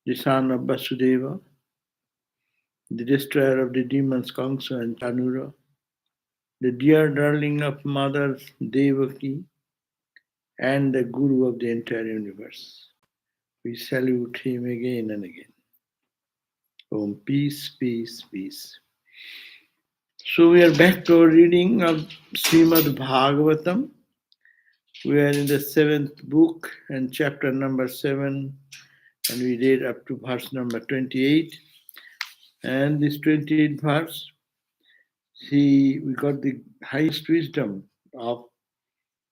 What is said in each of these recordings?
the son of Vasudeva, the destroyer of the demons Kamsa and Chanura, the dear darling of Mother Devaki, and the Guru of the entire universe. We salute him again and again. Om, peace, peace, peace. So we are back to our reading of Srimad Bhagavatam. We are in the 7th book and chapter number 7, and we read up to verse number 28. And this 28th verse, we got the highest wisdom of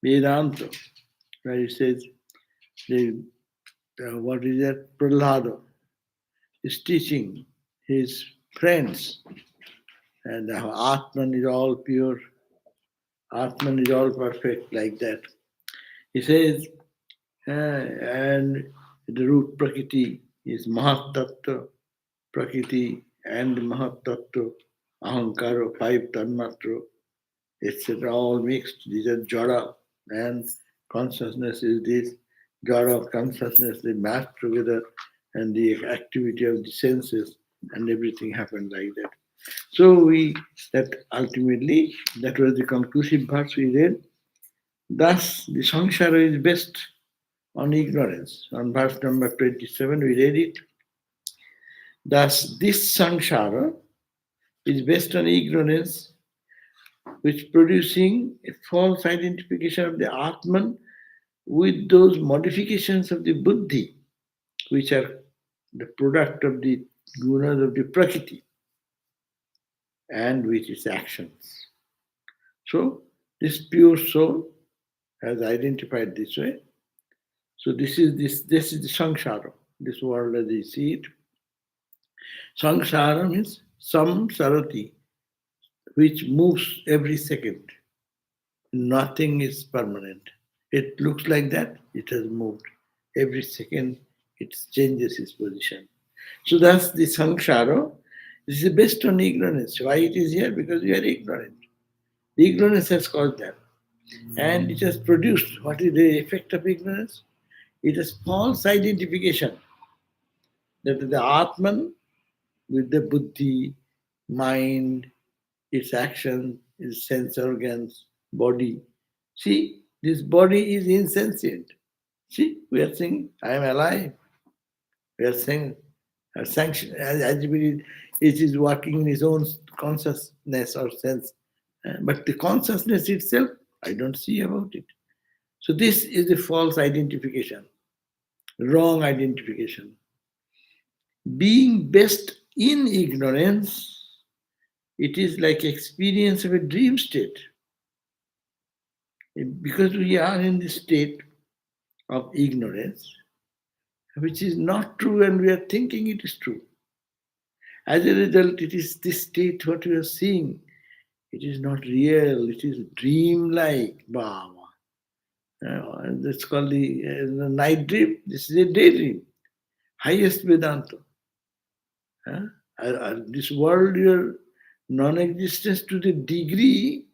Vedanta, where it says, what is that? Prahlada is teaching his friends, and Atman is all pure, Atman is all perfect, like that. He says, and the root Prakriti is Mahat Tattva, Prakriti and Mahat Tattva, Ahankara, 5 Tanmatra, etc. all mixed. These are Jara, and consciousness is this. Jara consciousness, they match together, and the activity of the senses, and everything happened like that. So that ultimately, that was the conclusive verse we read. Thus, the samsara is based on ignorance. On verse number 27, we read it. Thus, this samsara is based on ignorance, which producing a false identification of the Atman with those modifications of the buddhi, which are the product of the gunas of the prakriti, and with its actions. So, this pure soul has identified this way. So this is the samsara, this world as we see it. Samsara means samsarati, which moves every second. Nothing is permanent. It looks like that, it has moved. Every second it changes its position. So that's the samsara. This is based on ignorance. Why it is here? Because we are ignorant. The ignorance has caused that. And it has produced, what is the effect of ignorance? It is false identification that the Atman with the buddhi, mind, its action, its sense organs, body. See, this body is insentient. See, we are saying, I am alive. We are saying, sanction, as it is working in its own consciousness or sense. But the consciousness itself, I don't see about it. So this is a false identification, wrong identification. Being based in ignorance, it is like experience of a dream state. Because we are in the state of ignorance, which is not true, and we are thinking it is true. As a result, it is this state what we are seeing. It is not real, it is dream-like bhava. That's called the night dream. This is a daydream. Highest Vedanta. This world, your non-existence to the degree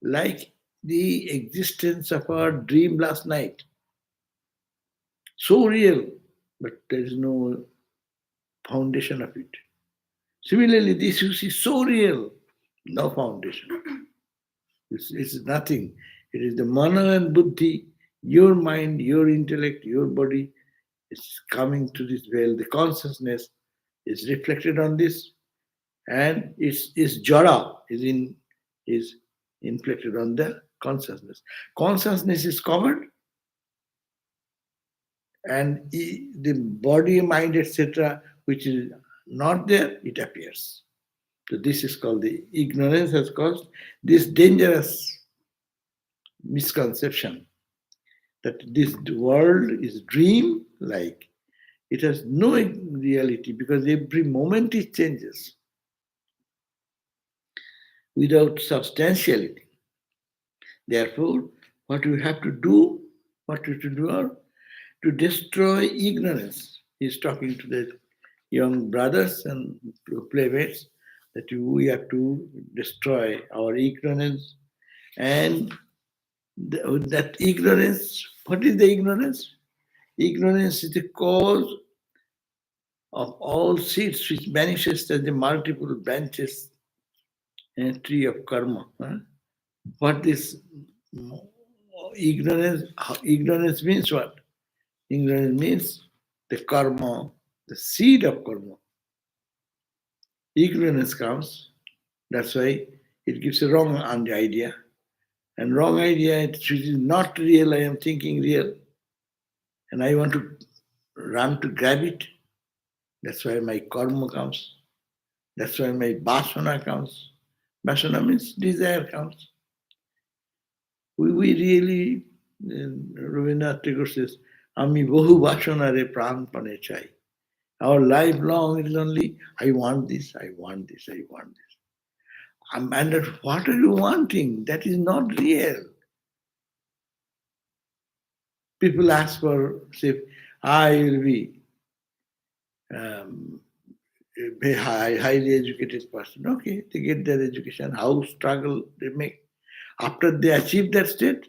like the existence of our dream last night. So real, but there is no foundation of it. Similarly, this you see so real, no foundation. It's nothing. It is the mana and buddhi, your mind, your intellect, your body is coming to this veil. The consciousness is reflected on this, and its jara is inflicted on the consciousness. Consciousness is covered, and the body, mind, etc., which is not there, it appears. So this is called the ignorance has caused this dangerous misconception that this world is dream-like. It has no reality because every moment it changes without substantiality. Therefore, what we have to do, are to destroy ignorance. He's talking to the young brothers and playmates that we have to destroy our ignorance. And that ignorance, what is the ignorance? Ignorance is the cause of all seeds which manifest as the multiple branches in a tree of karma. What this ignorance means what? Ignorance means the karma, the seed of karma. Ignorance comes, that's why it gives a wrong idea. And wrong idea, it is not real, I am thinking real. And I want to run to grab it. That's why my karma comes. That's why my vasana comes. Vasana means desire comes. We really, Rabindranath Tagore says, Ami bahu vasanare pranpane chai. Our life long it is only, I want this, I want this, I want this. And what are you wanting? That is not real. People ask for, say, I will be a highly educated person. Okay, they get their education, how struggle they make. After they achieve that state,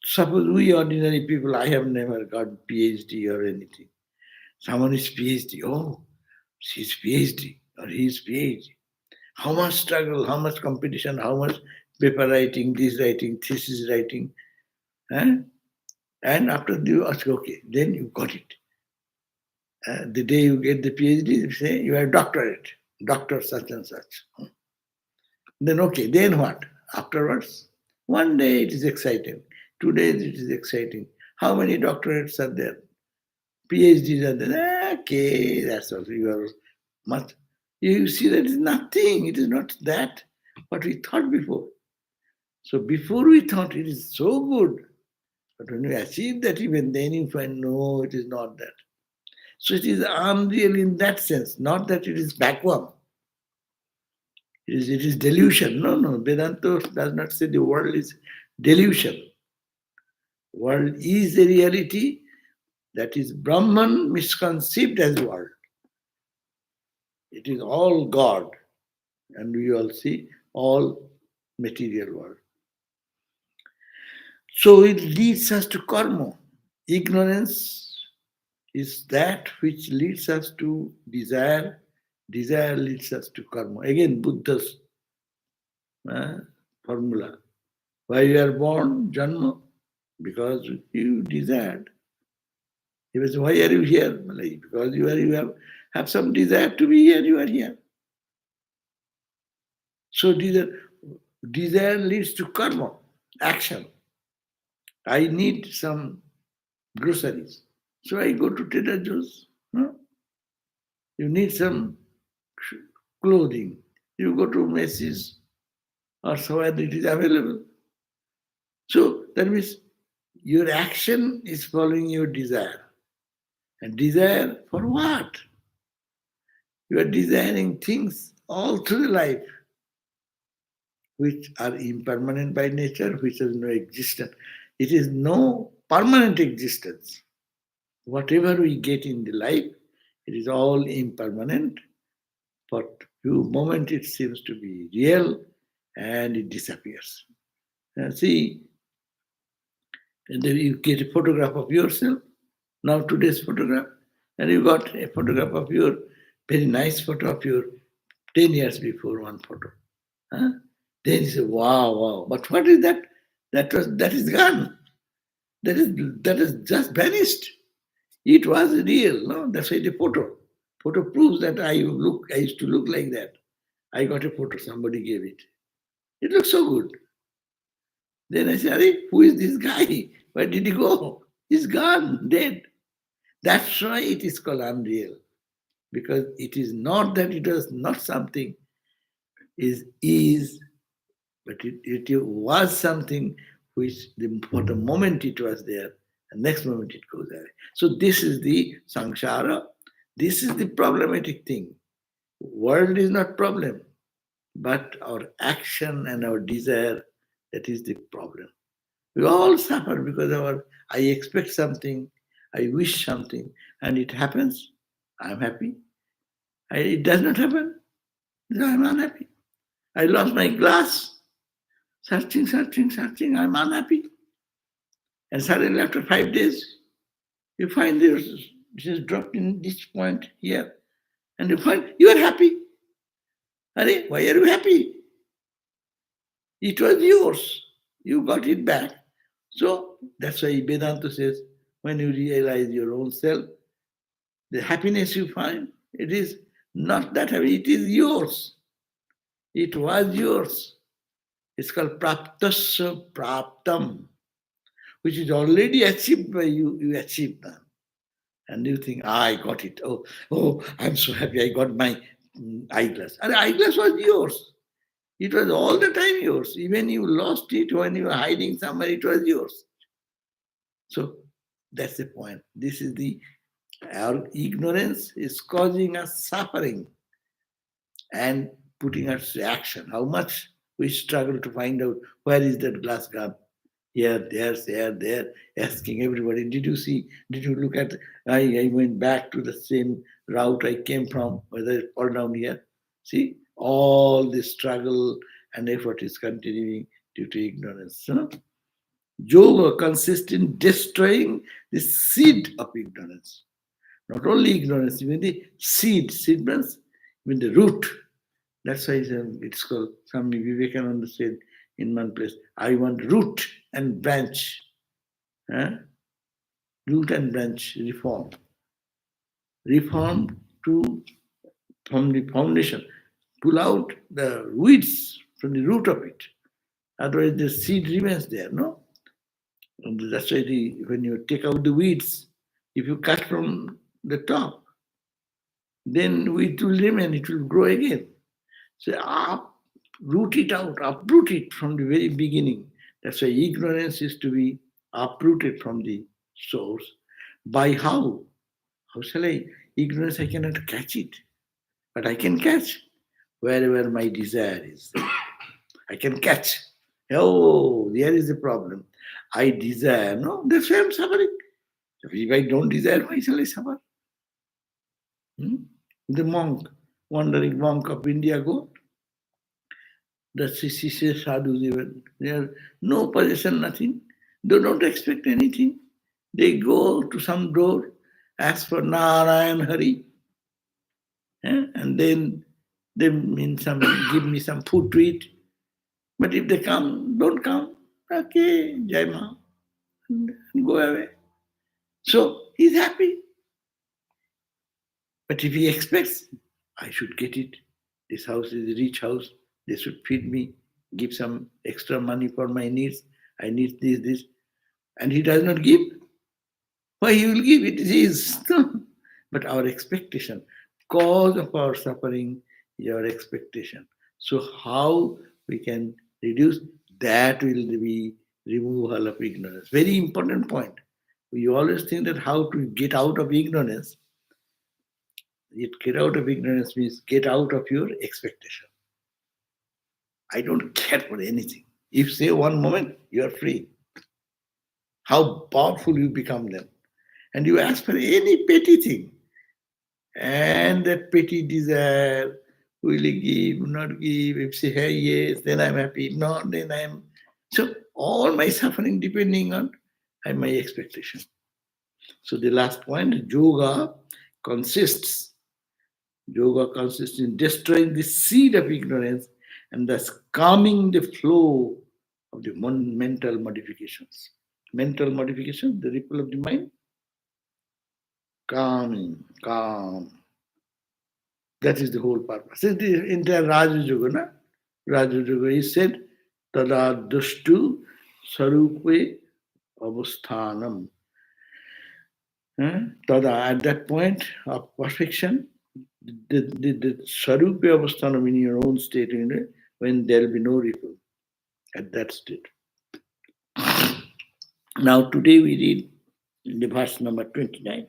suppose we ordinary people, I have never got PhD or anything. Someone is PhD, oh, she's PhD or he's PhD. How much struggle, how much competition, how much paper writing, this writing, thesis writing. And after you ask, okay, then you got it. The day you get the PhD, you say you are doctorate, doctor such and such. Then okay, then what? Afterwards, one day it is exciting, 2 days it is exciting. How many doctorates are there? PhDs are there. Okay, that's all. You are much. You see that is nothing. It is not that what we thought before. So before we thought it is so good, but when we achieve that, even then you find no, it is not that. So it is unreal in that sense, not that it is backward. It is delusion. No. Vedanta does not say the world is delusion. World is a reality that is Brahman misconceived as world. It is all God, and we all see all material world. So it leads us to karma. Ignorance is that which leads us to desire. Desire leads us to karma. Again, Buddha's formula. Why you are born? Janma. Because you desired. He was, why are you here? Because you have some desire to be here, you are here. So desire leads to karma, action. I need some groceries. So I go to Trader Joe's. No? You need some clothing. You go to Macy's or somewhere it is available. So that means your action is following your desire. And desire for what? You are desiring things all through life which are impermanent by nature, which has no existence. It is no permanent existence. Whatever we get in the life, it is all impermanent. For few moments it seems to be real and it disappears. And see, and then you get a photograph of yourself, now today's photograph, and you got a photograph of your, very nice photo of your 10 years before one photo. Then you say, wow. But what is that? That is gone. That is just vanished. It was real, no? That's why the photo. Photo proves that I used to look like that. I got a photo, somebody gave it. It looks so good. Then I said, who is this guy? Where did he go? He's gone, dead. That's why it is called unreal. Because it is not that it was not something, but it was something which for the moment it was there, and next moment it goes away. So this is the samsara. This is the problematic thing. World is not problem, but our action and our desire, that is the problem. We all suffer because I expect something, I wish something, and it happens. I'm happy. It does not happen. I'm unhappy. I lost my glass. Searching, I'm unhappy. And suddenly after 5 days, you find It is dropped in this point here. And you find you are happy. Are, why are you happy? It was yours. You got it back. So that's why Vedanta says, when you realize your own self, the happiness you find, it is not that happy, it is yours. It was yours. It's called praptasya praptam, which is already achieved by you. You achieved that. And you think, I got it. Oh, I'm so happy I got my eyeglass. And the eyeglass was yours. It was all the time yours. Even you lost it when you were hiding somewhere, it was yours. So that's the point. This is our ignorance is causing us suffering and putting us to action. How much we struggle to find out where is that glass gone. Here, there, asking everybody, did you see, did you look at, I went back to the same route I came from, whether it's all down here. See, all this struggle and effort is continuing due to ignorance. Yoga consists in destroying the seed of ignorance. Not only ignorance, even the seed means even the root. That's why it's called, Swami Vivekananda said in one place, I want root and branch. Root and branch reform. Reform from the foundation. Pull out the weeds from the root of it. Otherwise the seed remains there, no? And that's why when you take out the weeds, if you cut from the top, then it will remain, it will grow again. So root it out, uproot it from the very beginning. That's why ignorance is to be uprooted from the source. By how? How shall I? Ignorance, I cannot catch it. But I can catch wherever my desire is. I can catch. Oh, there is a problem. I desire. No, that's why I'm suffering. If I don't desire, why shall I suffer? The monk, wandering monk of India go. The Sisya sadhus even. They have no possession, nothing. They don't expect anything. They go to some door, ask for Narayan Hari, and then they give me some food to eat. But if they come, don't come, okay, Jai Ma, and go away. So he's happy. But if he expects, I should get it. This house is a rich house. They should feed me, give some extra money for my needs. I need this. And he does not give. Why he will give? It is his. But our expectation, cause of our suffering is our expectation. So how we can reduce? That will be removal of ignorance. Very important point. We always think that how to get out of ignorance. Get out of ignorance means get out of your expectation. I don't care for anything. If say one moment, you are free. How powerful you become then. And you ask for any petty thing. And that petty desire, will he give, not give? If say, hey, yes, then I'm happy. No, then I'm. So all my suffering depending on my expectation. So the last point, yoga consists in destroying the seed of ignorance and thus calming the flow of the mental modifications. Mental modification, the ripple of the mind, calm. That is the whole purpose. It is entire Raja Yoga, na? Raja Yoga is said, Tada dushtu sarupe avasthanam. Tada, at that point of perfection, the sarupe avasthanam in your own state, when there will be no ripple at that state. Now today we read the verse number 29.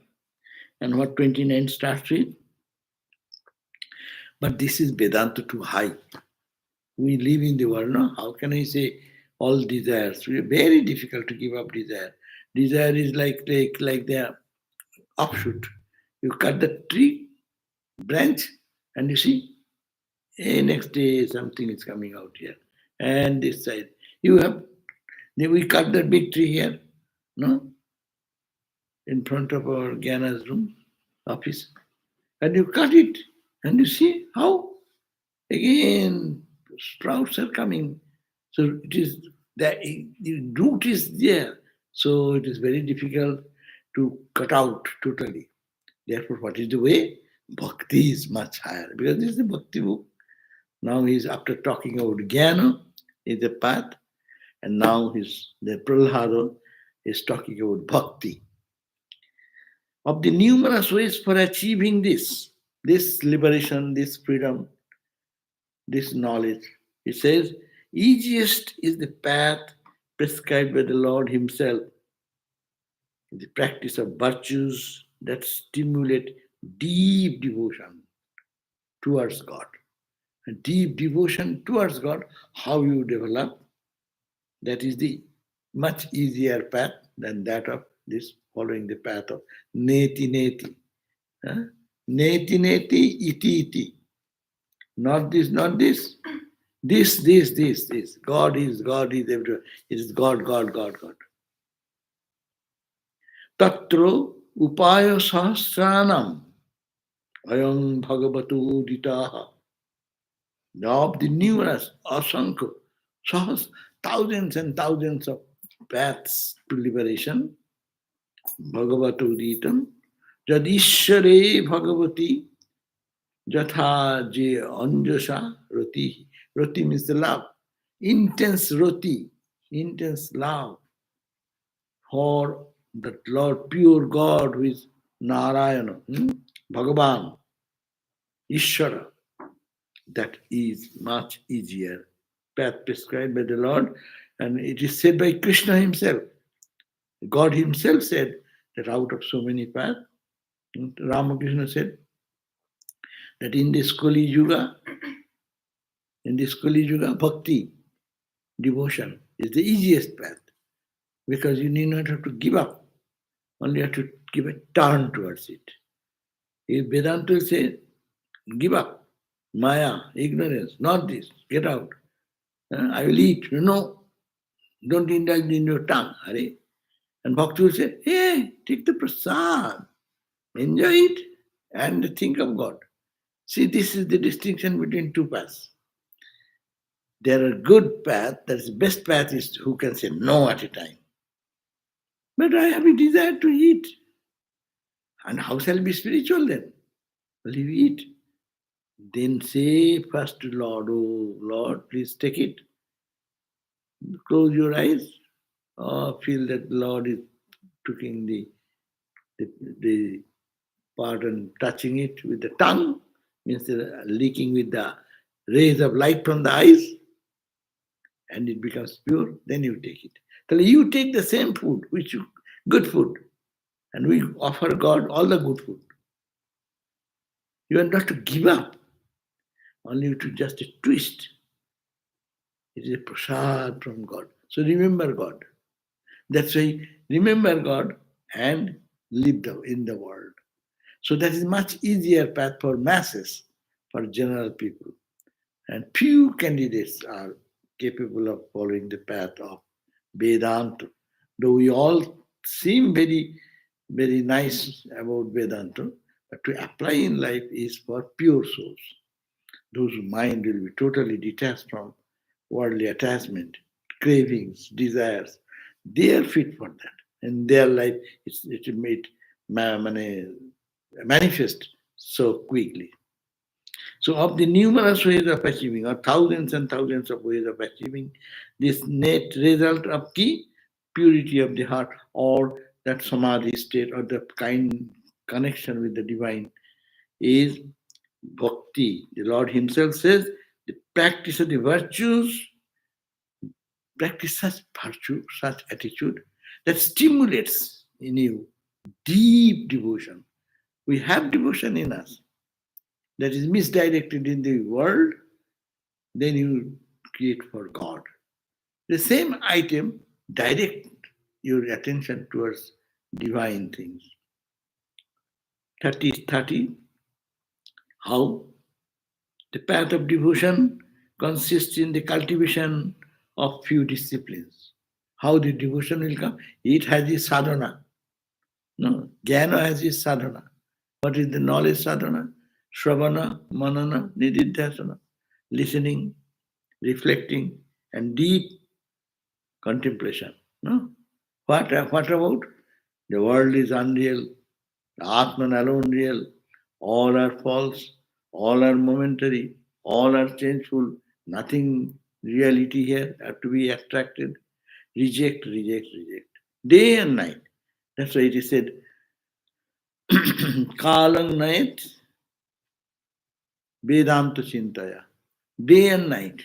And what 29 starts with? But this is Vedanta too high. We live in the world, no? How can I say all desires? Very difficult to give up desire. Desire is like the offshoot. You cut the tree, branch, and you see, next day something is coming out here. And this side. We cut the big tree here, no? in front of our Gyana's room, office, and you cut it, and you see how again sprouts are coming. So it is the root is there. So it is very difficult to cut out totally. Therefore, what is the way? Bhakti is much higher because this is the bhakti book. Now he's after talking about jnana is the path, and now the Prahlada is talking about bhakti. Of the numerous ways for achieving this liberation, this freedom, this knowledge, he says, easiest is the path prescribed by the Lord Himself, the practice of virtues that stimulate deep devotion towards God. And deep devotion towards God, how you develop, that is the much easier path than that of this following the path of neti neti. Huh? Neti neti iti iti. Not this, not this. This. God is everywhere. It is God. Tatro upaya sahasranam ayam bhagavatu uditaha. Of the numerous asanka, thousands and thousands of paths to liberation, bhagavatu uditam, jadishare bhagavati jatha je anjasa roti. Roti means the love. Intense roti, intense love for the Lord, pure God who is Narayana, Bhagavan, Ishvara. That is much easier path prescribed by the Lord, and it is said by Krishna himself. God himself said that out of so many paths, Ramakrishna said that in this Kali Yuga, bhakti, devotion is the easiest path because you need not have to give up, only have to give a turn towards it. If Vedanta will say, give up, Maya, ignorance, not this, get out. I will eat. No, don't indulge in your tongue. Hare. And Bhakti will say, hey, take the prasad, enjoy it, and think of God. See, this is the distinction between two paths. There are good paths, that is the best path is who can say no at a time. But I have a desire to eat. And how shall it be spiritual then? Well, you eat. Then say first to Lord, oh Lord, please take it. Close your eyes. Feel that the Lord is taking the part and touching it with the tongue, means leaking with the rays of light from the eyes, and it becomes pure, then you take it. So you take the same food, good food, and we offer God all the good food. You are not to give up, only to just a twist. It is a prasad from God. So remember God. That's why remember God and live in the world. So that is much easier path for masses, for general people. And few candidates are capable of following the path of Vedanta. Though we all seem very, very nice about Vedanta, but to apply in life is for pure souls. Those whose mind will be totally detached from worldly attachment, cravings, desires. They are fit for that. In their life, it will make manifest so quickly. So, of the numerous ways of achieving, or thousands and thousands of ways of achieving, this net result of the purity of the heart, or that samadhi state, or the kind connection with the divine, is bhakti. The Lord Himself says, the practice of the virtues, practice such virtue, such attitude that stimulates in you deep devotion. We have devotion in us that is misdirected in the world, then you create for God. The same item, direct your attention towards divine things. 30, how the path of devotion consists in the cultivation of few disciplines. How the devotion will come? It has the sadhana. No, jnana has its sadhana. What is the knowledge sadhana? Shravana, manana, nididhyasana. Listening, reflecting, and deep contemplation. No? What about? The world is unreal, the Atman alone real, all are false, all are momentary, all are changeful, nothing reality here have to be attracted. Reject, reject, reject. Day and night. That's why it is said, Kalang night, Vedanta Chintaya. Day and night.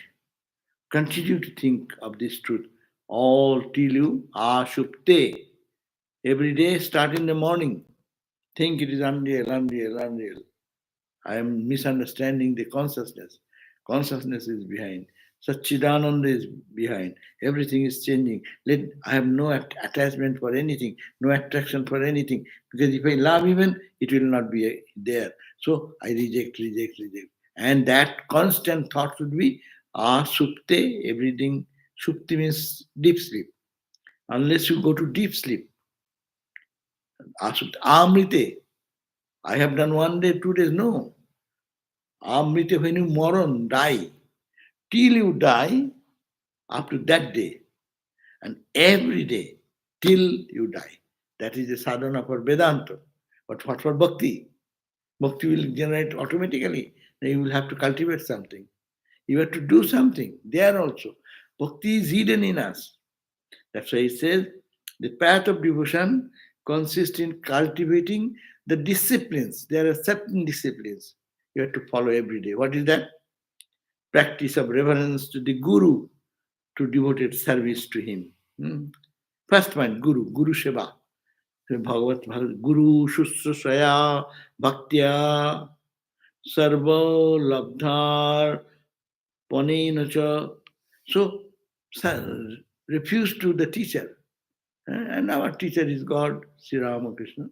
Continue to think of this truth all till you ashupte. Every day, start in the morning. Think it is unreal, unreal, unreal. I am misunderstanding the consciousness. Consciousness is behind. Satchidananda is behind. Everything is changing. I have no attachment for anything, no attraction for anything. Because if I love even, it will not be there. So I reject, reject, reject. And that constant thought should be supte, everything. Supti means deep sleep. Unless you go to deep sleep. Asupte, amrite. I have done 1 day, 2 days. No. Amrita, when you moron, die, till you die, up to that day, and every day, till you die. That is the sadhana for Vedanta. But what for Bhakti? Bhakti will generate automatically. Then you will have to cultivate something. You have to do something there also. Bhakti is hidden in us. That's why it says the path of devotion consists in cultivating the disciplines. There are certain disciplines you have to follow every day. What is that? Practice of reverence to the Guru, to devoted service to him. First point, Guru Seva. Bhagavat, Guru Shustraya Bhaktya Sarva Labdhar Panenacha. So, refuse to the teacher. And our teacher is God, Sri Ramakrishna.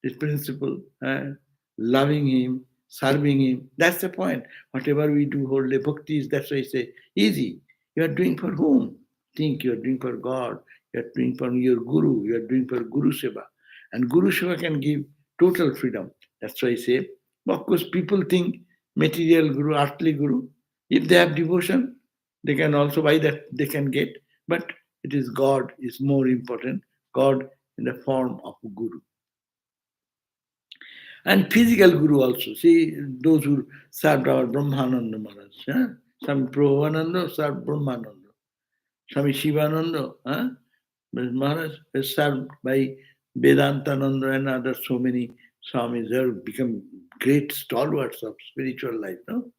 This principle, loving him, serving him, that's the point. Whatever we do, hold a bhakti is, that's why I say, easy. You are doing for whom? Think you are doing for God, you are doing for your Guru, you are doing for Guru Seva. And Guru Seva can give total freedom. That's why I say, of course, people think material Guru, earthly Guru. If they have devotion, they can also buy that, they can get. But it is God is more important. God in the form of Guru. And physical Guru also. See, those who served our Brahmananda Maharaj. Swami Prabhupada served Brahmananda. Swami Shivananda Maharaj is served by Vedantananda and other so many Swamis. They have become great stalwarts of spiritual life. No?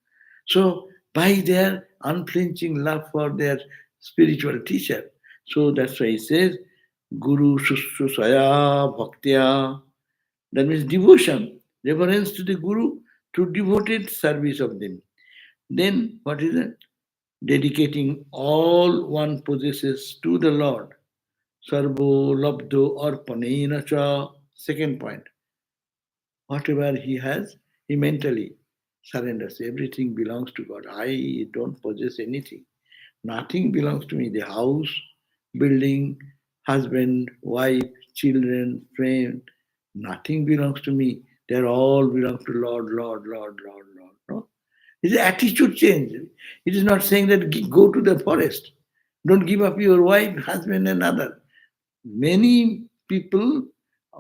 So, by their unflinching love for their spiritual teacher. So that's why he says, Guru Shushrusaya Bhaktya. That means devotion, reverence to the Guru, to devoted service of them. Then, what is it? Dedicating all one possesses to the Lord. Sarvo labdo arpanena cha. Second point. Whatever he has, he mentally surrenders. Everything belongs to God. I don't possess anything. Nothing belongs to me. The house, building, husband, wife, children, friend, nothing belongs to me. They all belong to Lord, Lord, Lord, Lord, Lord. No? It's an attitude change. It is not saying that go to the forest. Don't give up your wife, husband, and other. Many people,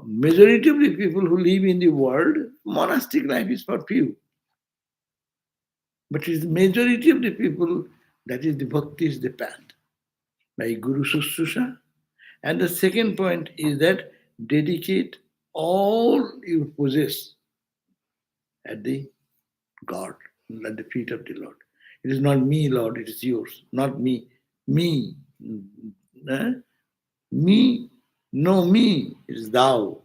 majority of the people who live in the world, monastic life is for few. But it's the majority of the people, that is the bhakti is the path. By Guru Sususha. And the second point is that dedicate all you possess at the God, at the feet of the Lord. It is not me, Lord, it is yours. Not me. Me. Me. No, me. It is thou.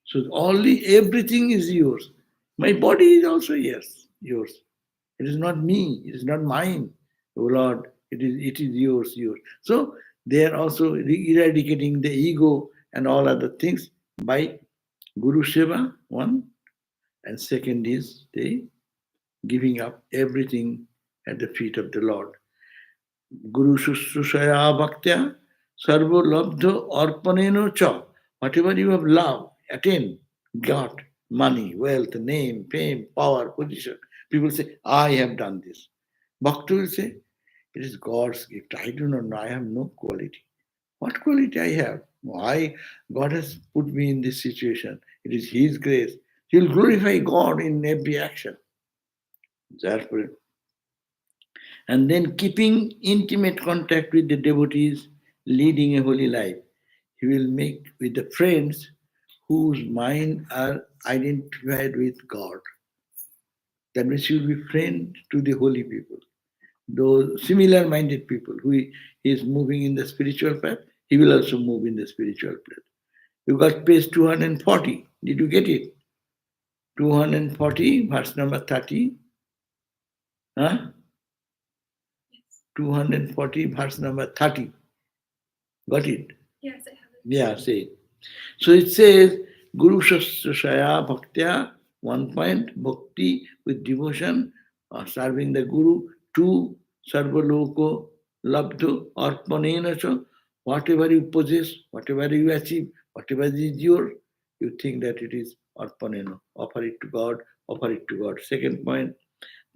So only everything is yours. My body is also yours. It is not me, it is not mine. Oh Lord, it is yours. So they are also eradicating the ego and all other things by Guru Seva, one, and second is the giving up everything at the feet of the Lord. Guru Shushrusaya Bhaktya Sarvo Labdho Arpaneno Cha. Whatever you have loved, attained, got, money, wealth, name, fame, power, position. People say, I have done this. Bhakta will say, it is God's gift. I do not know. I have no quality. What quality I have? Why God has put me in this situation? It is His grace. He will glorify God in every action. Therefore, and then keeping intimate contact with the devotees, leading a holy life. He will make with the friends whose mind are identified with God. That means he will be friend to the holy people. Those similar minded people who is moving in the spiritual path, he will also move in the spiritual path. You got page 240. Did you get it? 240, verse number 30. Huh? 240, verse number 30. Got it? Yes, I have it. Yeah, say it. So it says, Guru Shaya Bhaktya, 1 point, bhakti with devotion, serving the Guru. 2, Sarvaloko Labdho Arpanena cha, whatever you possess, whatever you achieve, whatever is yours, you think that it is Arpanena. Offer it to God, offer it to God. Second point.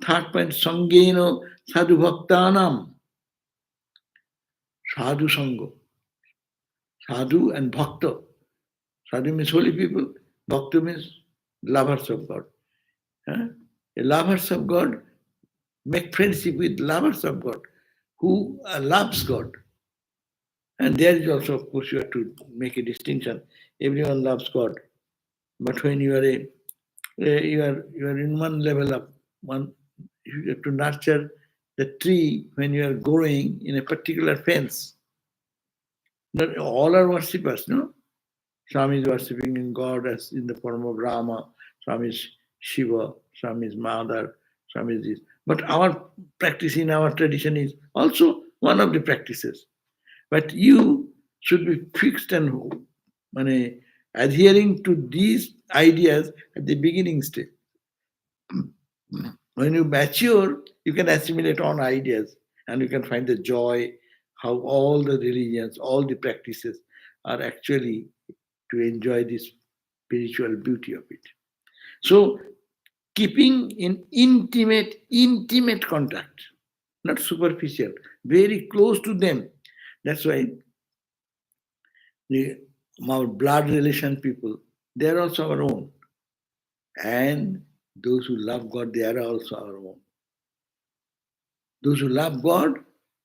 Third point, Sangeno Sadhu Bhaktanam, Sadhu Sango. Sadhu and Bhakta. Sadhu means holy people, Bhakta means lovers of God. Huh? The lovers of God make friendship with lovers of God who loves God. And there is also, of course, you have to make a distinction. Everyone loves God, but when you are in one level of one, you have to nurture the tree when you are growing in a particular fence. Not all are worshippers, no? Swami is worshipping in God as in the form of Rama, Swami is Shiva, Swami is Mother, Swami is this. But our practice in our tradition is also one of the practices. But you should be fixed and adhering to these ideas at the beginning stage. When you mature, you can assimilate on ideas and you can find the joy, how all the religions, all the practices are actually to enjoy this spiritual beauty of it. So, keeping in intimate contact, not superficial, very close to them. That's why the our blood relation people, they are also our own. And those who love God, they are also our own. Those who love God,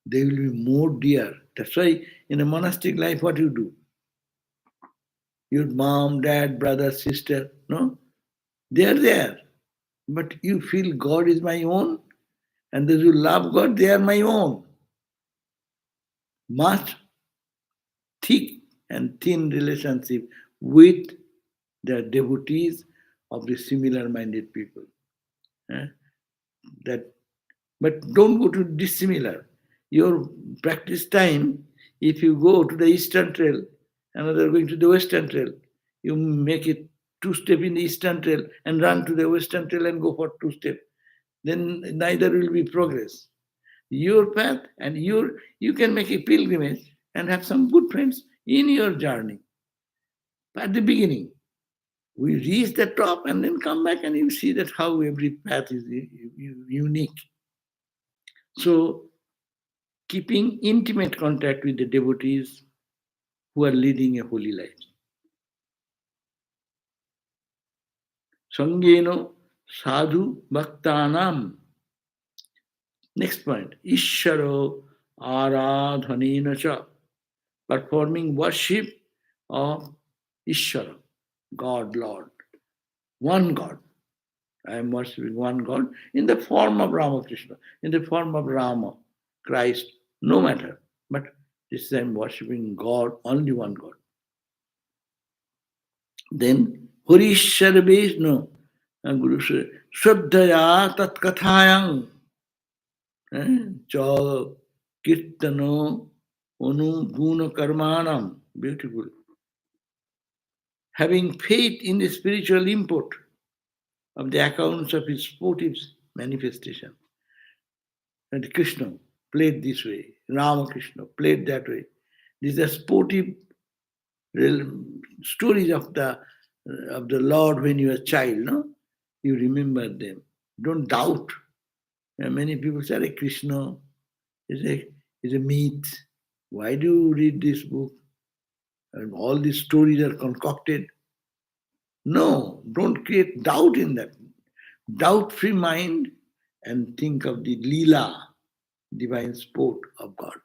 they will be more dear. That's why in a monastic life, what you do? Your mom, dad, brother, sister, no? They are there. But you feel God is my own, and those who love God, they are my own. Much thick and thin relationship with the devotees of the similar minded people. Eh? That, but don't go to dissimilar. Your practice time, if you go to the eastern trail, another going to the western trail, you make it 2 step in the eastern trail and run to the western trail and go for 2 step. Then neither will be progress. Your path and you can make a pilgrimage and have some good friends in your journey. At the beginning, we reach the top and then come back and you see that how every path is unique. So, keeping intimate contact with the devotees who are leading a holy life. Sangeno sadhu bhaktanam. Next point, Isharo aradhanena cha. Performing worship of Ishara, God, Lord. One God. I am worshipping one God in the form of Ramakrishna, in the form of Rama, Christ, no matter. But this I am worshipping God, only one God. Then Horishar Vishnu, Guru says, Shraddhaya Tat Kathayang, Cha Kirtano Anu Guna Karmanam. Beautiful. Having faith in the spiritual import of the accounts of his sportive manifestation. And Krishna played this way, Ramakrishna played that way. These are sportive real stories of the Lord when you were a child, no? You remember them. Don't doubt. Many people say, "Hey, Krishna is a myth. Why do you read this book? And all these stories are concocted." No, don't create doubt in that. Doubt-free mind and think of the Leela, divine sport of God.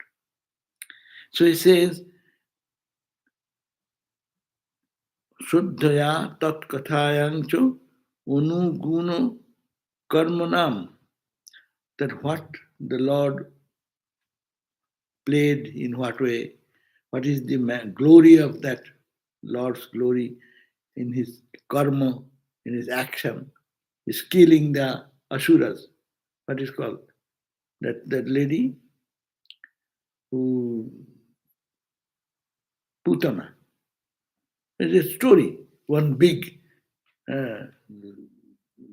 So he says, Shuddhaya tat kathayancho unuguno karmanam. That what the Lord played in what way, what is the glory of that Lord's glory in his karma, in his action, is killing the asuras. What is called? That lady who, Putana. It's a story. One big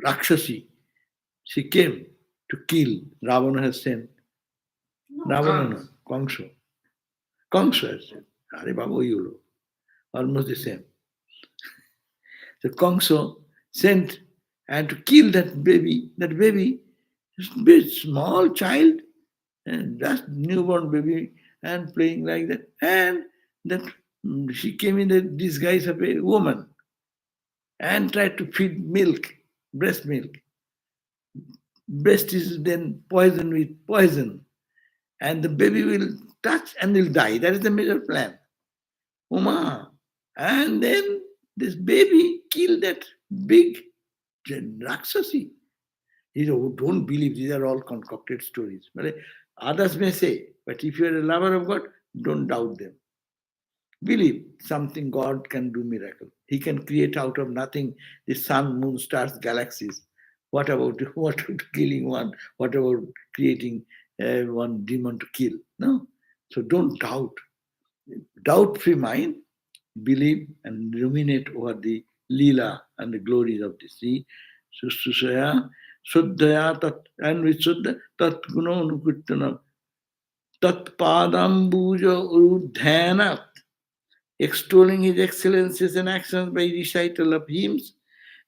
Rakshasi, she came to kill. Ravana has sent. Ravana, no, Kamsa. Kamsa has sent. Are Baba, you almost the same. So Kamsa sent and to kill that baby. That baby is a bit small child, and just newborn baby, and playing like that. And that she came in the disguise of a woman and tried to feed milk, breast milk. Breast is then poisoned with poison, and the baby will touch and will die. That is the major plan. Uma. And then this baby killed that big Rakshasi. You don't believe these are all concocted stories. But others may say, but if you are a lover of God, don't doubt them. Believe something God can do miracle. He can create out of nothing the sun, moon, stars, galaxies. What about killing one? What about creating one demon to kill? No. So don't doubt. Doubt-free mind, believe and ruminate over the lila and the glories of the sea. Susaya, Suddhaya, tat, and with Suddha, Tat Guno Nukuttanam, Tat Padambuja Urudhanat, extolling his excellences and actions by recital of hymns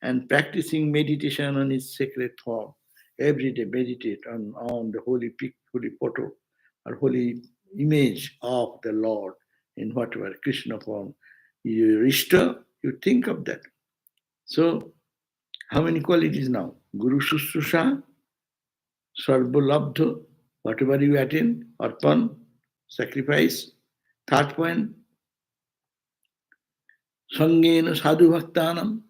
and practicing meditation on his sacred form. Every day meditate on the holy pic, holy photo, or holy image of the Lord in whatever Krishna form you restore, you think of that. So, how many qualities now? Guru Shustrusha, Sarvalabdha, whatever you attain, Arpan, sacrifice. Third point, Sangena Sadhu Bhaktanam,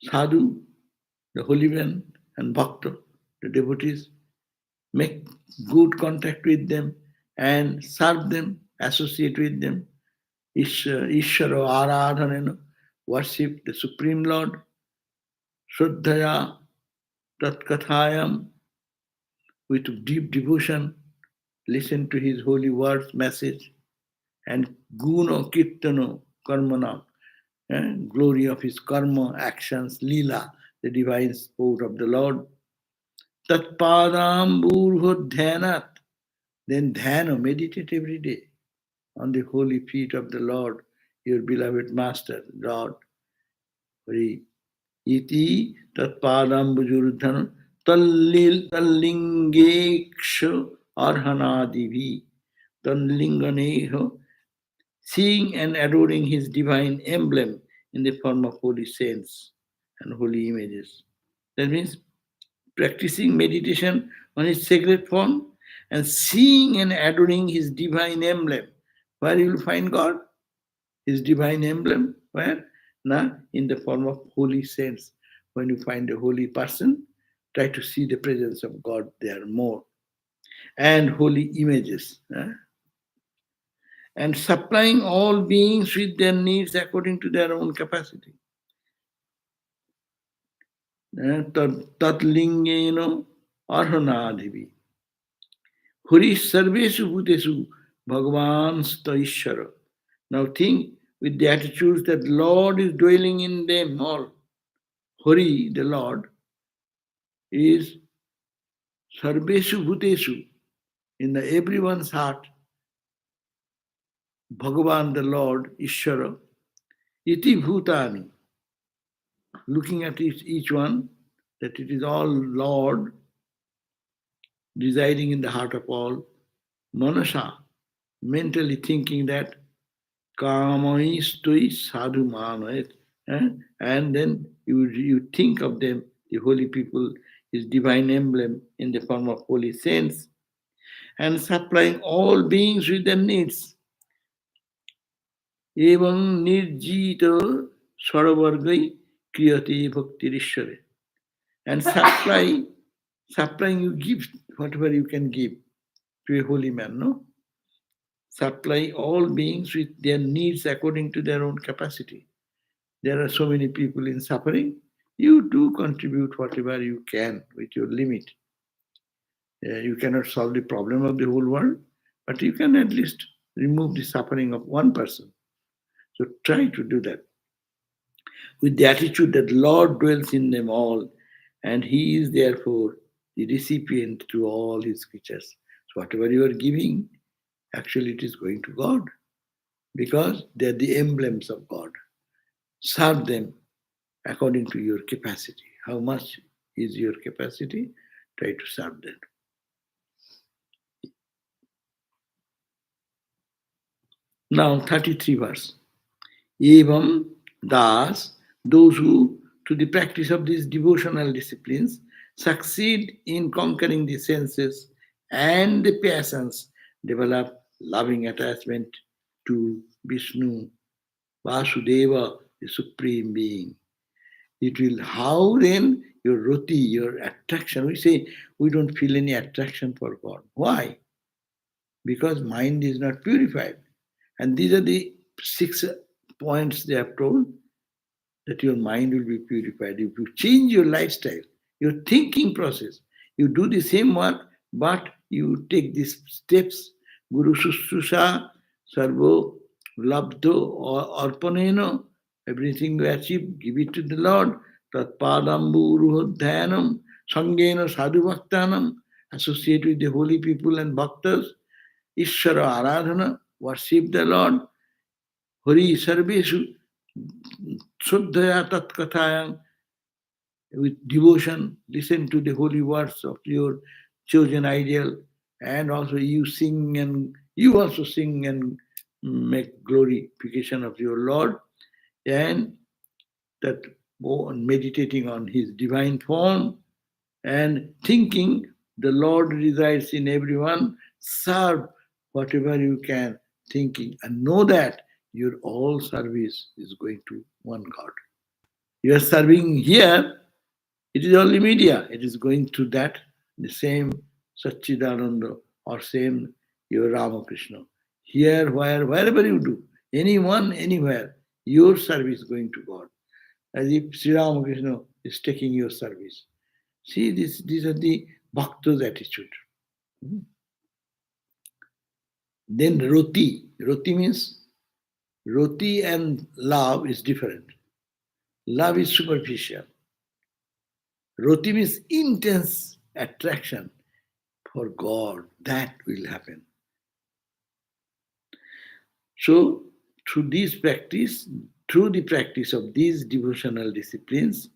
Sadhu, the holy man, and Bhakta, the devotees. Make good contact with them and serve them, associate with them. Ishvara Aradhanena, worship the Supreme Lord. Shraddhaya Tatkathayam, with deep devotion, listen to his holy words, message, and Guna Kirtano Karmana, glory of his karma, actions, lila, the divine sport of the Lord. Tatpadam burho dhyanat, then dhyana, meditate every day on the holy feet of the Lord, your beloved Master, God. Hari iti tatpadam bujurdhan tallingeksha arhanadivi tallinganeho, seeing and adoring his divine emblem in the form of holy saints and holy images. That means practicing meditation on his sacred form and seeing and adoring his divine emblem. Where you will find God? His divine emblem. Where? Now, in the form of holy saints. When you find a holy person, try to see the presence of God there more. And holy images. And supplying all beings with their needs according to their own capacity. Tatlingeno arhanadhivi. Huri sarvesu bhutesu Bhagavan Staishara. Now think with the attitudes that the Lord is dwelling in them all. Hari, the Lord, is sarvesu bhutesu, in the everyone's heart. Bhagavan, the Lord, Ishvara, iti bhutani, looking at each one, that it is all Lord residing in the heart of all, manasa, mentally thinking that kamai stoi sadhu manayat, and then you think of them, the holy people, his divine emblem in the form of holy saints, and supplying all beings with their needs. Evam nirjita saravargai kriyate bhaktirishware. And supplying you give whatever you can give to a holy man, no? Supply all beings with their needs according to their own capacity. There are so many people in suffering. You do contribute whatever you can with your limit. You cannot solve the problem of the whole world, but you can at least remove the suffering of one person. So try to do that with the attitude that Lord dwells in them all, and He is therefore the recipient to all His creatures. So whatever you are giving, actually it is going to God, because they are the emblems of God. Serve them according to your capacity. How much is your capacity? Try to serve them. Now, 33 verse. Evam das, those who, to the practice of these devotional disciplines, succeed in conquering the senses and the passions, develop loving attachment to Vishnu, Vasudeva, the Supreme Being. It will, how then your roti, your attraction, we say we don't feel any attraction for God. Why? Because mind is not purified. And these are the 6 points they have told, that your mind will be purified. If you change your lifestyle, your thinking process, you do the same work, but you take these steps, Guru Sususha, Sarvo, Labdo, or Arpaneno, everything you achieve, give it to the Lord. Tat Padambu Ruhodhyanam, Sangena Sadhu Bhaktanam, associate with the holy people and bhaktas, Ishvara Aradhana, worship the Lord, Hari Sarveshu, Shuddhaya Tat Kathayam, with devotion, listen to the holy words of your chosen ideal, and also you also sing and make glorification of your Lord, and that go on meditating on his divine form and thinking the Lord resides in everyone, serve whatever you can, thinking, and know that your all service is going to one God. You are serving here, it is only media. It is going to that, the same Satchidananda or same your Ramakrishna. Here, wherever you do, anyone, anywhere, your service is going to God. As if Sri Ramakrishna is taking your service. See, these are the Bhakta's attitude. Then roti. Roti means, roti and love is different. Love is superficial. Roti means intense attraction for God. That will happen. So, through the practice of these devotional disciplines,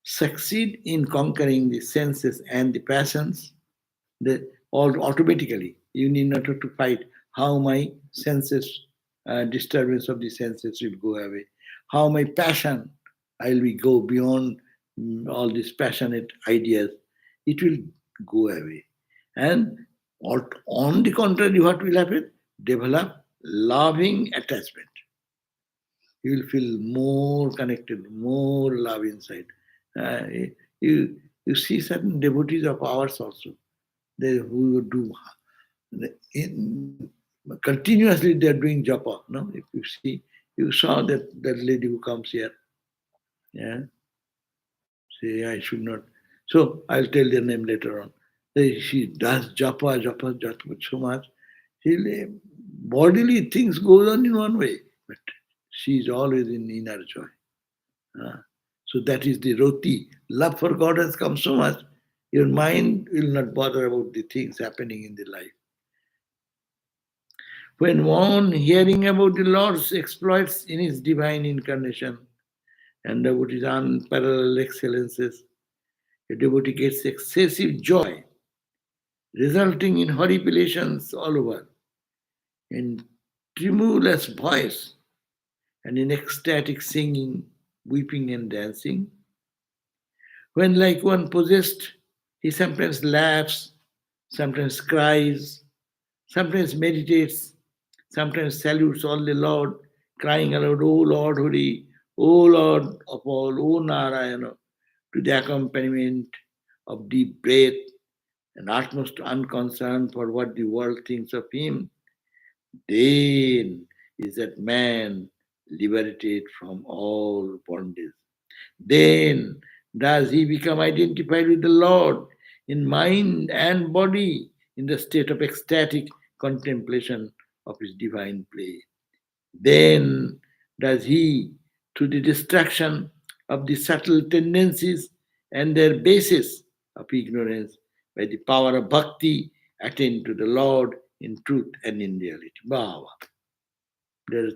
succeed in conquering the senses and the passions, that all automatically, you need not to fight how my senses, disturbance of the senses will go away, how my passion, I will go beyond all these passionate ideas, it will go away. And on the contrary, what will happen? Develop loving attachment. You will feel more connected, more love inside. Uh, you see certain devotees of ours also, they who would do continuously they are doing japa. No, if you see, you saw that lady who comes here. Yeah, say I should not. So I'll tell their name later on. She does japa so much. Bodily things goes on in one way, but she is always in inner joy. So that is the roti. Love for God has come so much, your mind will not bother about the things happening in the life. When one hearing about the Lord's exploits in his divine incarnation and about his unparalleled excellences, a devotee gets excessive joy, resulting in horripilations all over, in tremulous voice, and in ecstatic singing, weeping, and dancing. When, like one possessed, he sometimes laughs, sometimes cries, sometimes meditates, sometimes salutes all the Lord, crying aloud, O Lord Hari, O Lord of all, O Narayana, to the accompaniment of deep breath and utmost unconcern for what the world thinks of him, then is that man liberated from all bondage. Then does he become identified with the Lord in mind and body in the state of ecstatic contemplation of his divine play. Then does he, through the destruction of the subtle tendencies and their basis of ignorance, by the power of bhakti, attain to the Lord in truth and in reality. Bhava. There are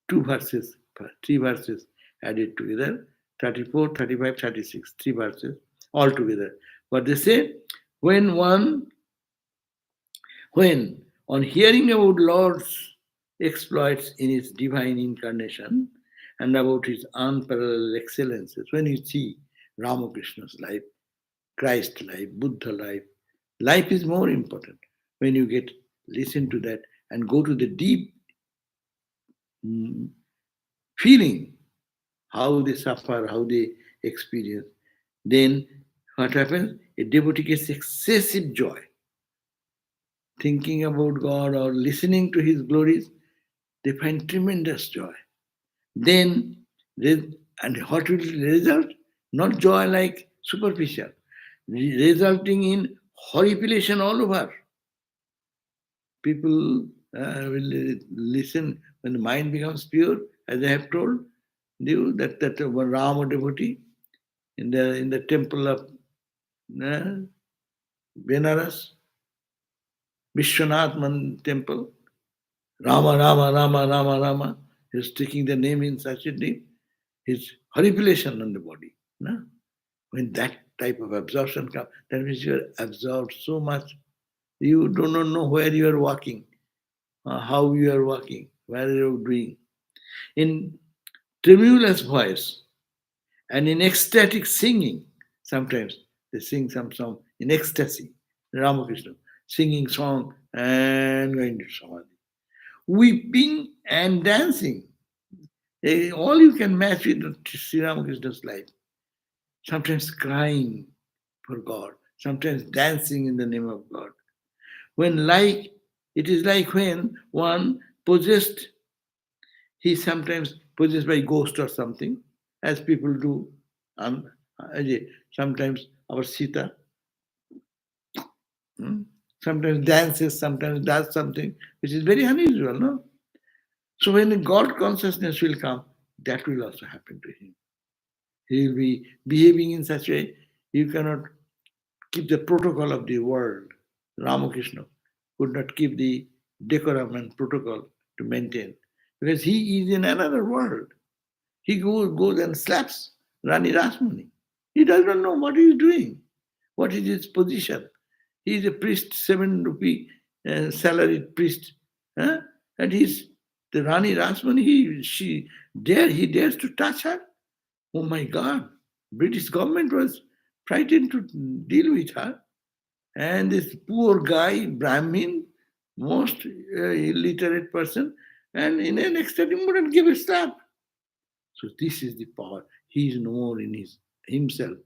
three verses added together 34, 35, 36, three verses altogether. But they say, when when on hearing about Lord's exploits in his divine incarnation and about his unparalleled excellences, when you see Ramakrishna's life, Christ's life, Buddha life, life is more important. When you listen to that and go to the deep feeling how they suffer, how they experience, then what happens? A devotee gets excessive joy. Thinking about God or listening to His glories, they find tremendous joy. Then, and what will result? Not joy like superficial, resulting in horripilation all over. People will listen when the mind becomes pure, as I have told you, that one Rama devotee in the temple of Benares, Vishwanath temple, Rama, Rama, Rama, Rama, Rama. He's taking the name in such a deep, his horripilation on the body. No? When that type of absorption comes, that means you are absorbed so much, you do not know where you are walking, how you are walking, where you are doing. In tremulous voice and in ecstatic singing, sometimes they sing some song in ecstasy, Ramakrishna, singing song and going to Samadhi. Weeping and dancing. All you can match with Sri Ramakrishna's life. Sometimes crying for God, sometimes dancing in the name of God. It is like when one possessed, he sometimes possessed by ghost or something, as people do. Sometimes our Sita, sometimes dances, sometimes does something which is very unusual, no? So when God consciousness will come, that will also happen to him. He will be behaving in such a way you cannot keep the protocol of the world. Ramakrishna could not keep the decorum and protocol to maintain because he is in another world. He goes and slaps Rani Rasmani. He does not know what he is doing, what is his position. He is a priest, 7 rupee salaried priest, and he's the Rani Rasmani. He dares to touch her. Oh my God! British government was frightened to deal with her, and this poor guy, Brahmin, most illiterate person, and in an ecstatic wouldn't give a slap. So this is the power. He is known in himself.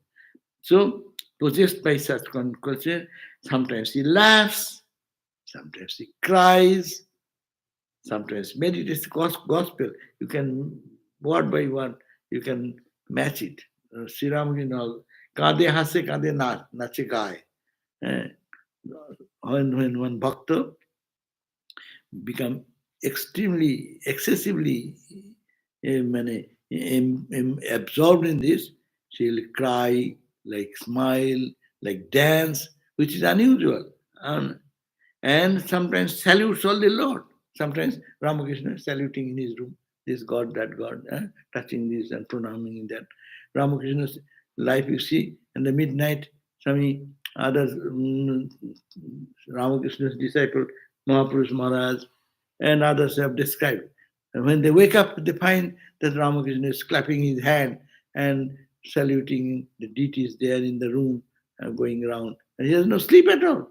So possessed by such culture, sometimes he laughs, sometimes he cries, sometimes meditates gospel. You can word by word, you can match it. Sri Ramakrishna, kade hase kade nache gaye. Eh, when one bhakta become excessively absorbed in this, she'll cry, like smile, like dance, which is unusual. And sometimes salutes all the Lord. Sometimes Ramakrishna saluting in his room, this God, that God, touching this and pronouncing that. Ramakrishna's life, you see, in the midnight, some others, Ramakrishna's disciple, Mahapurush Maharaj, and others have described. And when they wake up, they find that Ramakrishna is clapping his hand and saluting the deities there in the room, going around. And he has no sleep at all.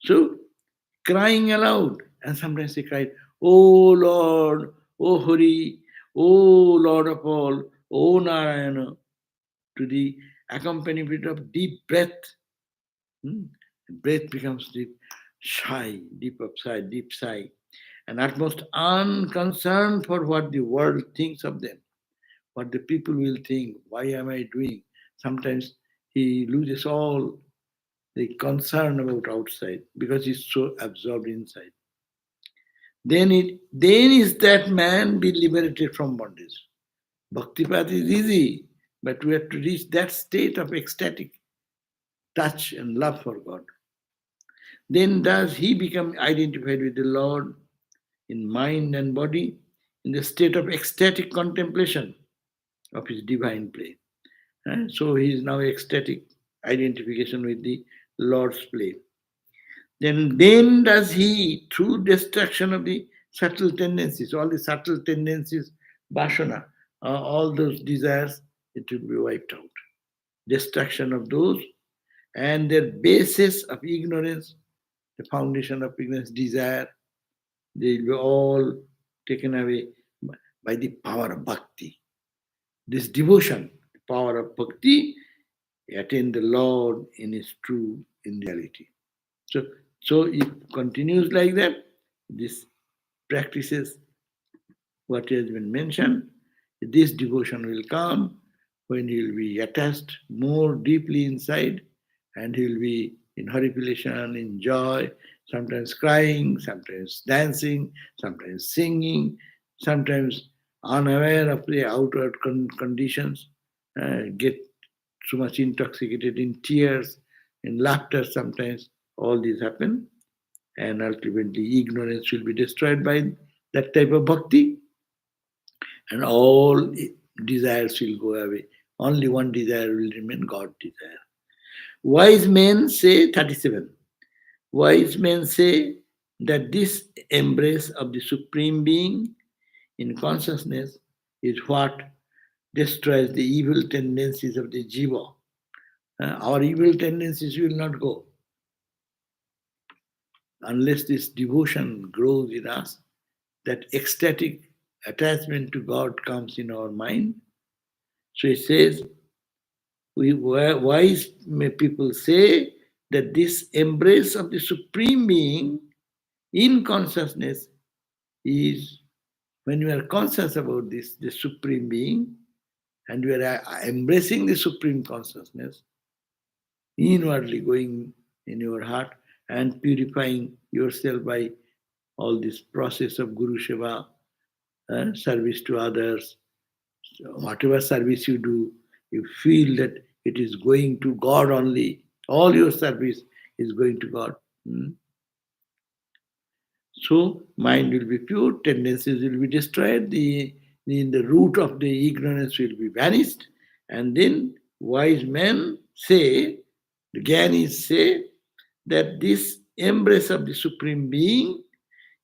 So, crying aloud. And sometimes he cried, "Oh Lord, oh Hari, oh Lord of all, oh Narayana," to the accompaniment of deep breath. Breath becomes deep, sigh, deep sigh, and utmost unconcerned for what the world thinks of them, what the people will think, why am I doing? Sometimes he loses all the concern about outside because he's so absorbed inside. Then is that man be liberated from bondage. Bhakti path is easy, but we have to reach that state of ecstatic touch and love for God. Then does he become identified with the Lord in mind and body in the state of ecstatic contemplation of his divine play. So he is now ecstatic identification with the Lord's play. Then does he, through destruction of the subtle tendencies, all the subtle tendencies, vasana, all those desires, it will be wiped out. Destruction of those and their basis of ignorance, the foundation of ignorance, desire, they will be all taken away by the power of bhakti. This devotion, the power of bhakti, attain the Lord in his true in reality. So it continues like that. This practices what has been mentioned. This devotion will come when he will be attached more deeply inside, and he will be in horripilation, in joy, sometimes crying, sometimes dancing, sometimes singing, sometimes unaware of the outward conditions, get so much intoxicated in tears, in laughter sometimes. All these happen, and ultimately ignorance will be destroyed by that type of bhakti, and all desires will go away. Only one desire will remain, God desire. Wise men say, 37, wise men say that this embrace of the Supreme Being in consciousness is what destroys the evil tendencies of the jiva. Our evil tendencies will not go unless this devotion grows in us, that ecstatic attachment to God comes in our mind. So it says, wise people say that this embrace of the Supreme Being in consciousness is, when you are conscious about this, the Supreme Being, and you are embracing the Supreme Consciousness, inwardly going in your heart and purifying yourself by all this process of Guru Seva, service to others. So whatever service you do, you feel that it is going to God only. All your service is going to God. So mind will be pure, tendencies will be destroyed, the root of the ignorance will be vanished, and then wise men say, the Gyanis say, that this embrace of the Supreme Being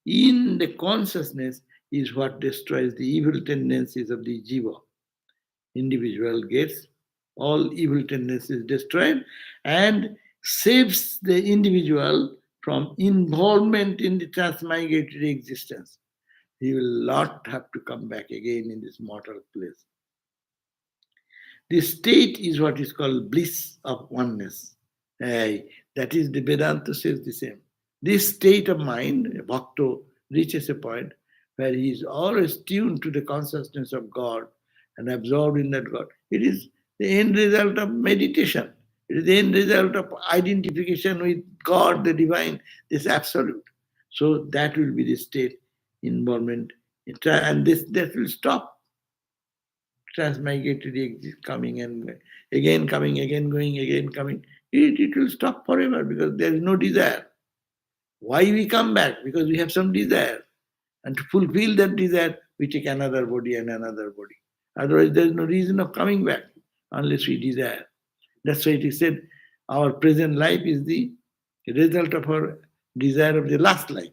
in the consciousness is what destroys the evil tendencies of the jiva. Individual gets all evil tendencies destroyed and saves the individual from involvement in the transmigratory existence. He will not have to come back again in this mortal place. This state is what is called bliss of oneness. That is, the Vedanta says the same. This state of mind, Bhakta reaches a point where he is always tuned to the consciousness of God and absorbed in that God. It is the end result of meditation. It is the end result of identification with God, the divine, this absolute. So that will be the state involvement, and that will stop transmigratory coming and going. Again coming, again going, again coming. It will stop forever because there is no desire. Why we come back? Because we have some desire. And to fulfill that desire, we take another body and another body. Otherwise, there is no reason of coming back unless we desire. That's why it is said our present life is the result of our desire of the last life.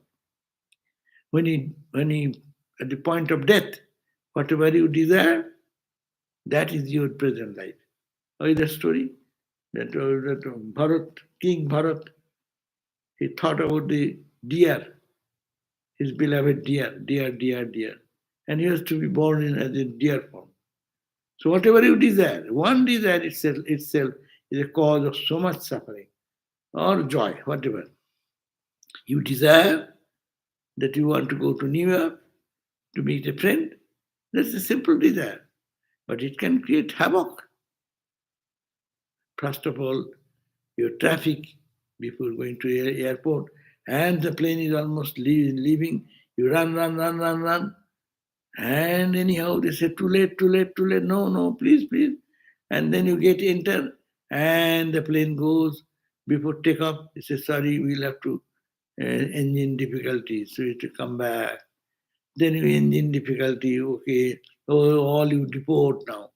When you at the point of death, whatever you desire, that is your present life. What is the story? That Bharat, King Bharat, he thought about the deer, his beloved deer, and he has to be born in as a deer form. So whatever you desire, one desire itself is a cause of so much suffering or joy, whatever. You desire that you want to go to New York to meet a friend, that's a simple desire, but it can create havoc. First of all, your traffic before going to airport, and the plane is almost leaving. You run, and anyhow they say too late. No, please. And then you get enter, and the plane goes. Before takeoff, they say sorry, we'll have to engine difficulty, so you have to come back. Then you engine difficulty, okay, all you deport now.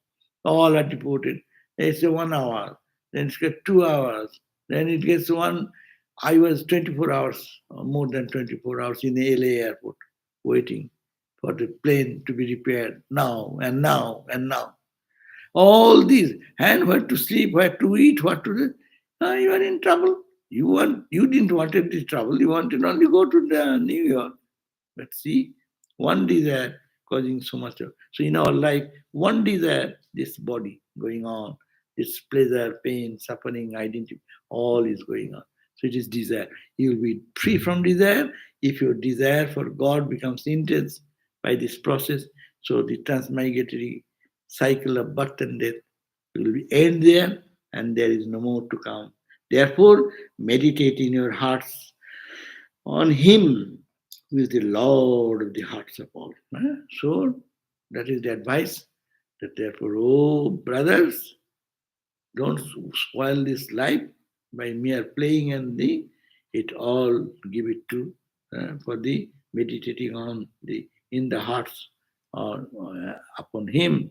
All are deported. It's a 1 hour, then it's got 2 hours, then it gets one. I was 24 hours, more than 24 hours in the LA airport, waiting for the plane to be repaired now and now and now. All these, and where to sleep, where to eat, what to do. You are in trouble. You didn't want this trouble. You wanted only go to the New York. But see, one desire causing so much. So in our life, one desire, this body going on, this pleasure, pain, suffering, identity, all is going on. So it is desire. You will be free from desire if your desire for God becomes intense by this process. So the transmigratory cycle of birth and death will be end there, and there is no more to come. Therefore, meditate in your hearts on Him who is the Lord of the hearts of all. So that is the advice. That therefore, oh brothers, don't spoil this life by mere playing and it all give it to for the meditating on the in the hearts or upon Him,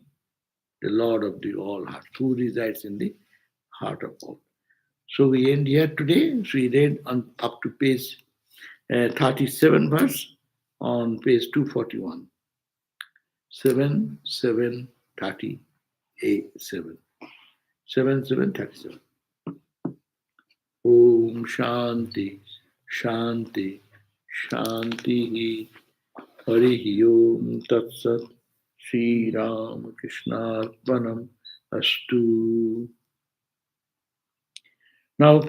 the Lord of the all hearts, who resides in the heart of all. So we end here today. So we read on up to page 37 verse on page 241. 7:7:37. 7:7:37. Om Shanti, Shanti, Shanti. Hari Om Tat Sat. Sri Ram Krishna Arpanam Astu. Now,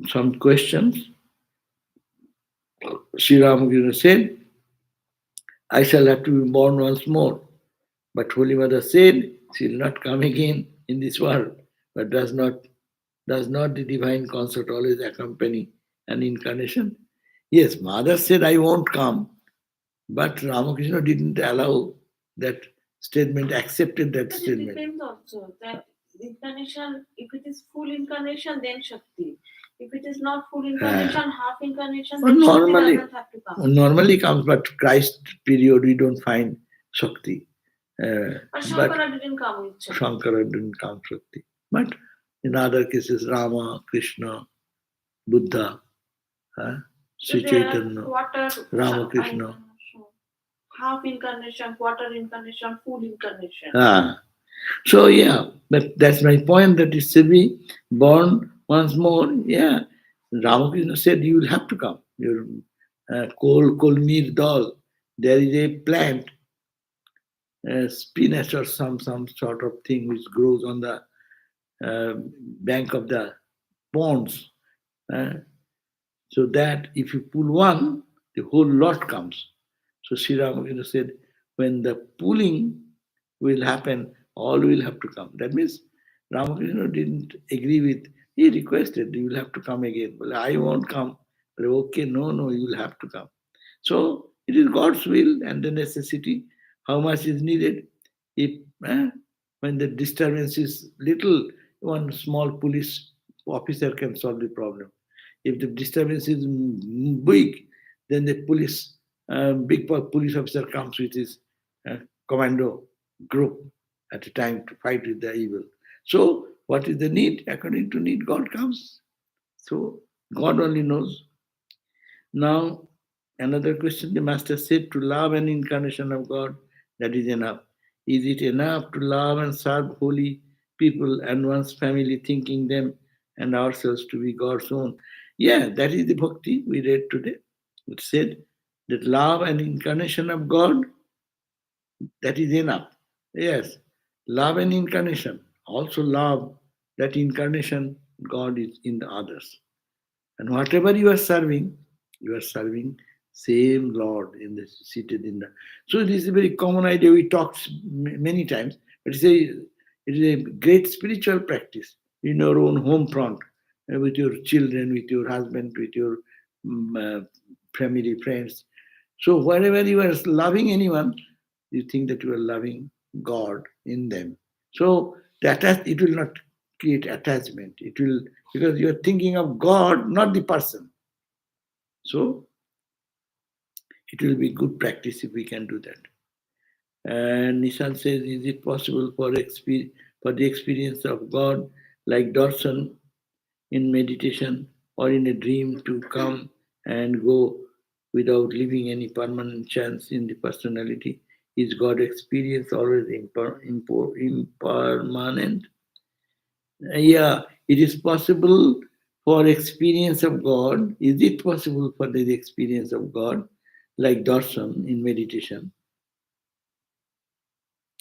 some questions. Sri Ramakrishna said, I shall have to be born once more. But Holy Mother said, she will not come again in this world. But does not the divine consort always accompany an incarnation? Yes, Mother said, I won't come. But Ramakrishna didn't allow that statement, accepted that But statement. it depends also that incarnation, if it is full incarnation, then Shakti. If it is not full incarnation, half incarnation, then Shakti doesn't have to come. Normally comes, but Christ period we don't find Shakti. But Shankara didn't come with Shakti. Shankara didn't come Shakti. But in other cases, Rama, Krishna, Buddha, Sri Chaitanya, Ramakrishna. Half incarnation, quarter incarnation, full incarnation. So yeah, but that's my point, that it should be born once more. Yeah, Ramakrishna said you will have to come. Your Kolmir Dal, there is a plant, spinach or some sort of thing which grows on the bank of the ponds. So that if you pull one, the whole lot comes. So Sri Ramakrishna said, when the pulling will happen, all will have to come. That means Ramakrishna didn't agree with, he requested, you will have to come again. Well, I won't come. Well, okay, no, you will have to come. So it is God's will and the necessity, how much is needed. If when the disturbance is little, one small police officer can solve the problem. If the disturbance is big, then the police big police officer comes with his uh, commando group at a time to fight with the evil. So, what is the need? According to need, God comes. So, God only knows. Now, another question the Master said to love an incarnation of God, that is enough. Is it enough to love and serve holy people and one's family, thinking them and ourselves to be God's own? Yeah, that is the bhakti we read today. It said that love and incarnation of God, that is enough. Yes, love and incarnation. Also love that incarnation God is in the others. And whatever you are serving same Lord in the seated in the. So this is a very common idea. We talked many times, but it is a great spiritual practice in your own home front, with your children, with your husband, with your family, friends. So wherever you are loving anyone, you think that you are loving God in them. So it will not create attachment. It will, because you are thinking of God, not the person. So it will be good practice if we can do that. And Nishan says, is it possible for the experience of God like darshan in meditation or in a dream to come and go without leaving any permanent chance in the personality? Is God experience always impermanent? Yeah, it is possible for experience of God. Is it possible for the experience of God like darshan in meditation?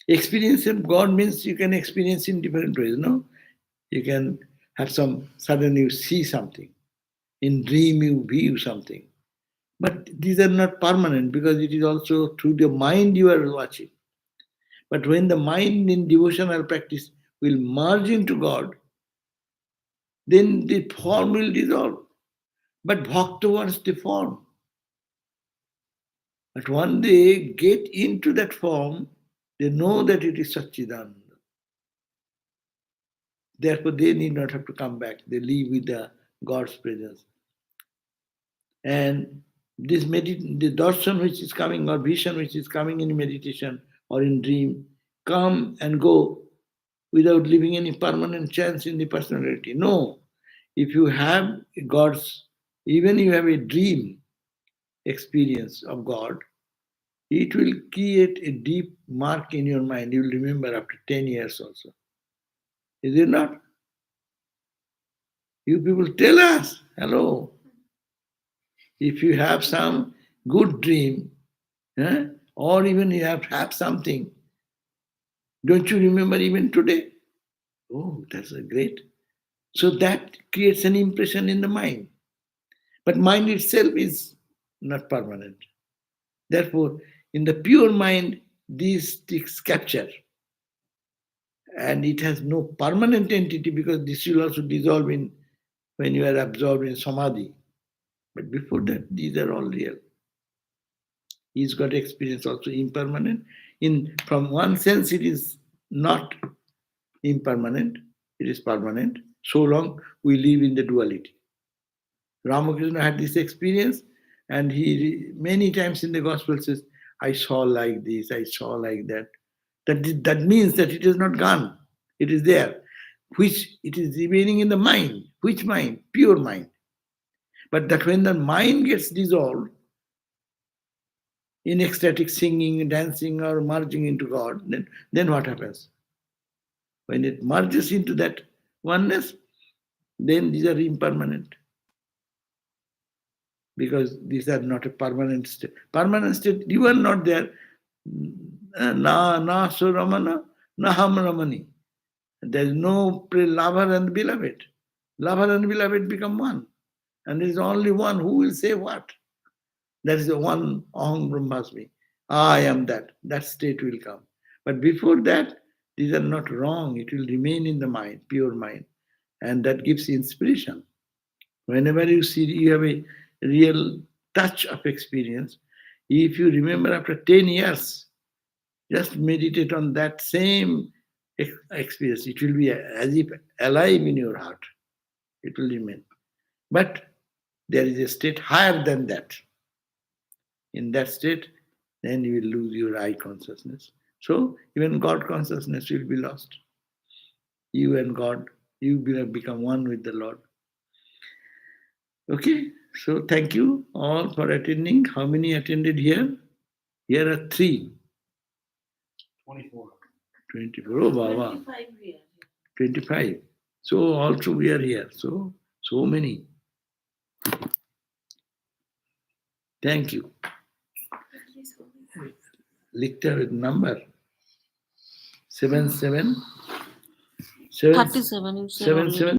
Experience of God means you can experience in different ways, no? You can have suddenly you see something. In dream you view something. But these are not permanent because it is also through the mind you are watching. But when the mind in devotional practice will merge into God, then the form will dissolve. But bhakta wants the form. But when they get into that form, they know that it is Satchidananda. Therefore, they need not have to come back. They live with the God's presence. And the darshan which is coming or vision which is coming in meditation or in dream, come and go without leaving any permanent chance in the personality. No. If you have God's, even you have a dream experience of God, it will create a deep mark in your mind. You will remember after 10 years also. Is it not? You people tell us, hello. If you have some good dream, or even you have something, don't you remember even today? Oh, that's a great. So that creates an impression in the mind. But mind itself is not permanent. Therefore, in the pure mind, these things capture. And it has no permanent entity because this will also dissolve in when you are absorbed in samadhi. But before that, these are all real. He's got experience also impermanent. In from one sense, it is not impermanent, it is permanent, so long we live in the duality. Ramakrishna had this experience, and he many times in the gospel says, I saw like this, I saw like that. That means that it is not gone, it is there, which it is remaining in the mind. Which mind? Pure mind. But that when the mind gets dissolved in ecstatic singing, dancing, or merging into God, then what happens? When it merges into that oneness, then these are impermanent. Because these are not a permanent state. Permanent state, you are not there. Na suramana, na ham ramani. There is no lover and beloved. Lover and beloved become one. And there is only one who will say what. That is the one Aham Brahmasmi. I am that. That state will come. But before that, these are not wrong. It will remain in the mind, pure mind. And that gives inspiration. Whenever you see, you have a real touch of experience. If you remember after 10 years, just meditate on that same experience. It will be as if alive in your heart. It will remain. But there is a state higher than that. In that state, then you will lose your I consciousness. So even God consciousness will be lost. You and God, you will become one with the Lord. Okay, so thank you all for attending. How many attended here? Here are 3. 24. 24. Oh, Baba. 25 years. 25. So also we are here. So many. Thank you. Likhta with number 77. 37. You said already. 77.